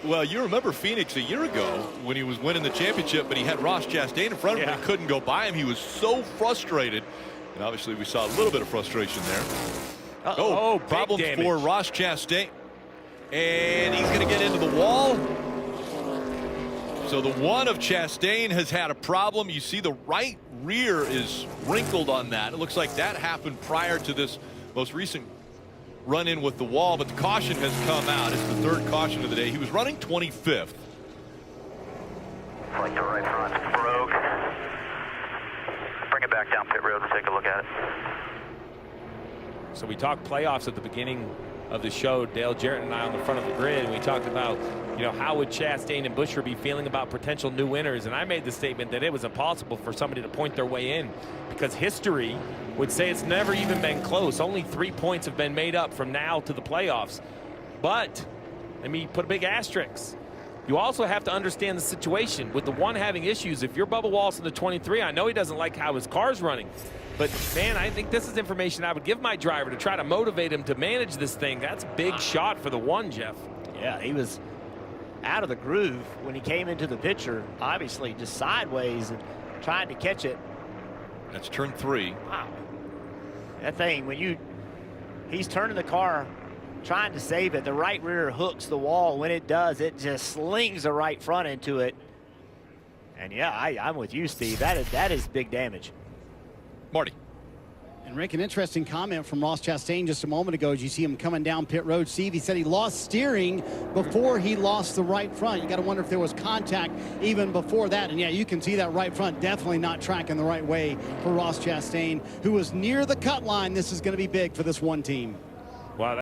Well, you remember Phoenix a year ago when he was winning the championship, but he had Ross Chastain in front of him and couldn't go by him. He was so frustrated. And obviously we saw a little bit of frustration there. Problems for Ross Chastain. And he's going to get into the wall. So the one of Chastain has had a problem. You see the right rear is wrinkled on that. It looks like that happened prior to this most recent run in with the wall, but the caution has come out. It's the third caution of the day. He was running 25th. Like the right front broke. Bring it back down pit road and take a look at it. So we talked playoffs at the beginning of the show, Dale Jarrett and I on the front of the grid, and we talked about, you know, how would Chastain and Buescher be feeling about potential new winners, and I made the statement that it was impossible for somebody to point their way in because history would say it's never even been close. Only 3 points have been made up from now to the playoffs. But let me put a big asterisk. You also have to understand the situation. With the one having issues, if you're Bubba Wallace in the 23, I know he doesn't like how his car's running. But, man, I think this is information I would give my driver to try to motivate him to manage this thing. That's a big shot for the one, Jeff. Yeah, he was out of the groove when he came into the picture, obviously just sideways and trying to catch it. That's turn 3. Wow. That thing, when he's turning the car, trying to save it, the right rear hooks the wall. When it does, it just slings the right front into it. And yeah, I'm with you, Steve. That is big damage. Marty. And Rick, an interesting comment from Ross Chastain just a moment ago as you see him coming down pit road. Steve, he said he lost steering before he lost the right front. You got to wonder if there was contact even before that. And yeah, you can see that right front definitely not tracking the right way for Ross Chastain, who was near the cut line. This is going to be big for this one team. Wow.